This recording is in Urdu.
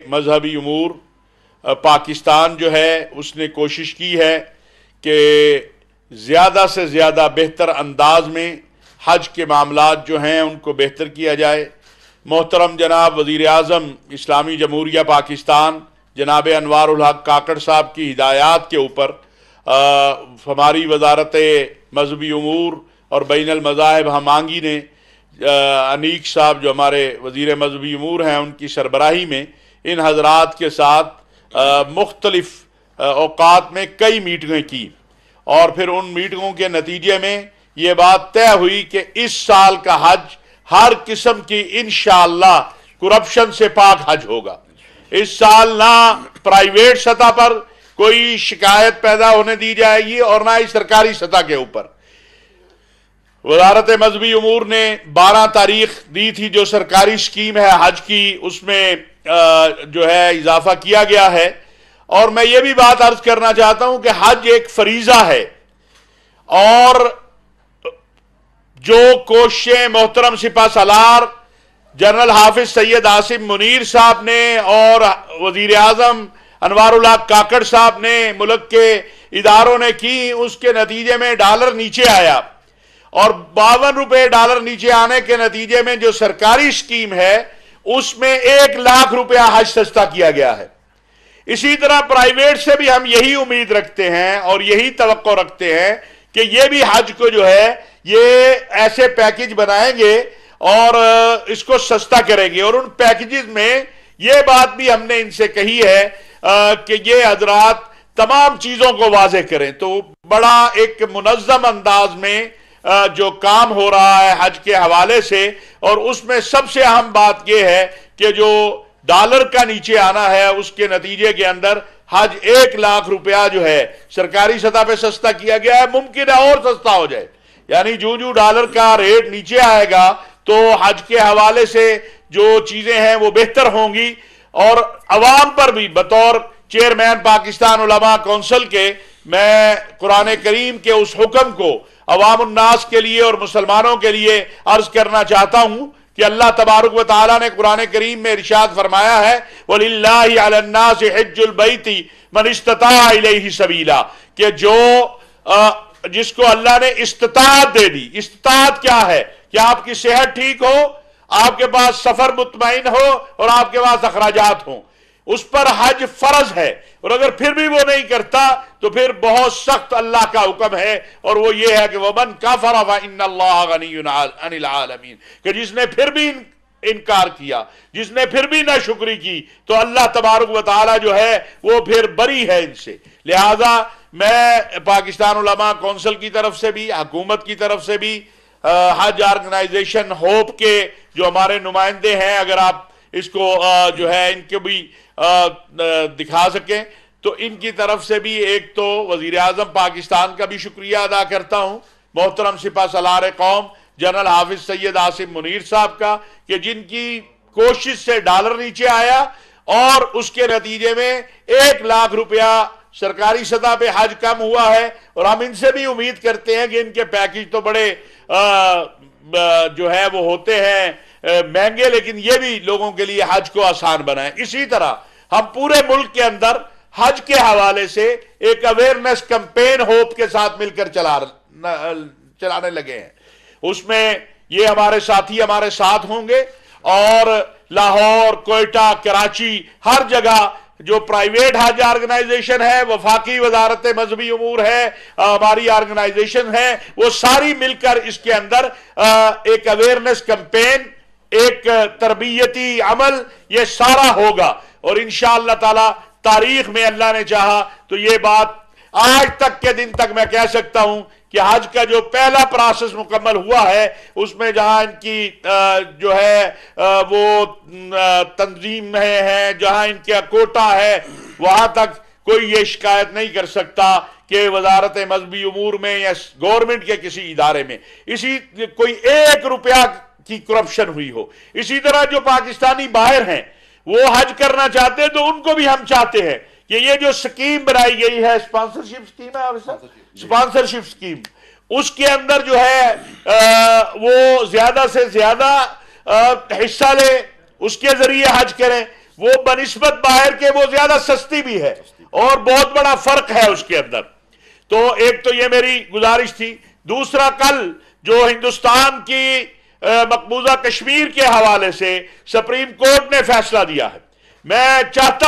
مذہبی امور پاکستان جو ہے اس نے کوشش کی ہے کہ زیادہ سے زیادہ بہتر انداز میں حج کے معاملات جو ہیں ان کو بہتر کیا جائے۔ محترم جناب وزیر اعظم اسلامی جمہوریہ پاکستان جناب انوار الحق کاکڑ صاحب کی ہدایات کے اوپر ہماری وزارت مذہبی امور اور بین المذاہب ہم آہنگی نے انیک صاحب جو ہمارے وزیر مذہبی امور ہیں ان کی سربراہی میں ان حضرات کے ساتھ مختلف اوقات میں کئی میٹنگیں کی، اور پھر ان میٹنگوں کے نتیجے میں یہ بات طے ہوئی کہ اس سال کا حج ہر قسم کی انشاءاللہ کرپشن سے پاک حج ہوگا۔ اس سال نہ پرائیویٹ سطح پر کوئی شکایت پیدا ہونے دی جائے گی اور نہ ہی سرکاری سطح کے اوپر۔ وزارت مذہبی امور نے 12 تاریخ دی تھی جو سرکاری سکیم ہے حج کی، اس میں جو ہے اضافہ کیا گیا ہے، اور میں یہ بھی بات عرض کرنا چاہتا ہوں کہ حج ایک فریضہ ہے، اور جو کوششیں محترم سپہ سالار جنرل حافظ سید عاصم منیر صاحب نے اور وزیر اعظم انوار الحق کاکڑ صاحب نے ملک کے اداروں نے کی، اس کے نتیجے میں ڈالر نیچے آیا، اور 52 روپے ڈالر نیچے آنے کے نتیجے میں جو سرکاری سکیم ہے اس میں 1 لاکھ روپیہ حج سستا کیا گیا ہے۔ اسی طرح پرائیویٹ سے بھی ہم یہی امید رکھتے ہیں اور یہی توقع رکھتے ہیں کہ یہ بھی حج کو جو ہے یہ ایسے پیکج بنائیں گے اور اس کو سستا کریں گے، اور ان پیکجز میں یہ بات بھی ہم نے ان سے کہی ہے کہ یہ حضرات تمام چیزوں کو واضح کریں۔ تو بڑا ایک منظم انداز میں جو کام ہو رہا ہے حج کے حوالے سے، اور اس میں سب سے اہم بات یہ ہے کہ جو ڈالر کا نیچے آنا ہے اس کے نتیجے کے اندر حج 1 لاکھ روپیہ جو ہے سرکاری سطح پہ سستا کیا گیا ہے، ممکن ہے اور سستا ہو جائے، یعنی جو ڈالر کا ریٹ نیچے آئے گا تو حج کے حوالے سے جو چیزیں ہیں وہ بہتر ہوں گی، اور عوام پر بھی بطور چیئرمین پاکستان علماء کونسل کے میں قرآن کریم کے اس حکم کو عوام الناس کے لیے اور مسلمانوں کے لیے عرض کرنا چاہتا ہوں کہ اللہ تبارک و تعالیٰ نے قرآن کریم میں ارشاد فرمایا ہے وَلِلَّهِ عَلَى النَّاسِ حِجُّ الْبَيْتِ مَنِ اسْتَطَاعَ إِلَيْهِ سَبِيلًا، کہ جو جس کو اللہ نے استطاعت دے دی۔ استطاعت کیا ہے؟ کہ آپ کی صحت ٹھیک ہو، آپ کے پاس سفر مطمئن ہو اور آپ کے پاس اخراجات ہوں، اس پر حج فرض ہے، اور اگر پھر بھی وہ نہیں کرتا تو پھر بہت سخت اللہ کا حکم ہے، اور وہ یہ ہے کہ وَمَنْ كَفَرَ فَإِنَّ اللَّهَ غَنِيٌّ عَنِ الْعَالَمِينَ، کہ جس نے پھر بھی انکار کیا، جس نے پھر بھی ناشکری کی، تو اللہ تبارک و تعالی جو ہے وہ پھر بری ہے ان سے۔ لہذا میں پاکستان علماء کونسل کی طرف سے بھی، حکومت کی طرف سے بھی، حج آرگنائزیشن ہوپ کے جو ہمارے نمائندے ہیں، اگر آپ اس کو جو ہے ان کے بھی دکھا سکیں تو ان کی طرف سے بھی ایک تو وزیر اعظم پاکستان کا بھی شکریہ ادا کرتا ہوں، محترم سپہ سالار قوم جنرل حافظ سید عاصم منیر صاحب کا، کہ جن کی کوشش سے ڈالر نیچے آیا اور اس کے نتیجے میں 1 لاکھ روپیہ سرکاری سطح پہ حج کم ہوا ہے، اور ہم ان سے بھی امید کرتے ہیں کہ ان کے پیکج تو بڑے جو ہے وہ ہوتے ہیں مہنگے، لیکن یہ بھی لوگوں کے لیے حج کو آسان بنائیں۔ اسی طرح ہم پورے ملک کے اندر حج کے حوالے سے ایک اویئرنیس کمپین ہوپ کے ساتھ مل کر چلانے لگے ہیں، اس میں یہ ہمارے ساتھی ہمارے ساتھ ہوں گے، اور لاہور، کوئٹہ، کراچی، ہر جگہ جو پرائیویٹ حج آرگنائزیشن ہے، وفاقی وزارت مذہبی امور ہے، ہماری آرگنائزیشن ہے، وہ ساری مل کر اس کے اندر ایک اویئرنیس کمپین، ایک تربیتی عمل، یہ سارا ہوگا، اور انشاءاللہ تعالی تاریخ میں اللہ نے چاہا تو یہ بات آج تک کے دن تک میں کہہ سکتا ہوں کہ حج کا جو پہلا پروسیس مکمل ہوا ہے اس میں جہاں ان کی جو ہے وہ تنظیم ہے، جہاں ان کا کوٹا ہے، وہاں تک کوئی یہ شکایت نہیں کر سکتا کہ وزارت مذہبی امور میں یا گورنمنٹ کے کسی ادارے میں کوئی 1 روپیہ کی کرپشن ہوئی ہو۔ اسی طرح جو پاکستانی باہر ہیں وہ حج کرنا چاہتے ہیں تو ان کو بھی ہم چاہتے ہیں کہ یہ جو سکیم بنائی گئی ہے، اسپانسرشپ سکیم ہے، اسپانسرشپ سکیم، اس کے اندر جو ہے وہ زیادہ سے زیادہ حصہ لیں، اس کے ذریعے حج کریں، وہ بنسبت باہر کے وہ زیادہ سستی بھی ہے اور بہت بڑا فرق ہے اس کے اندر. تو ایک تو یہ میری گزارش تھی. دوسرا، کل جو ہندوستان کی مقبوضہ کشمیر کے حوالے سے سپریم کورٹ نے فیصلہ دیا ہے، میں چاہتا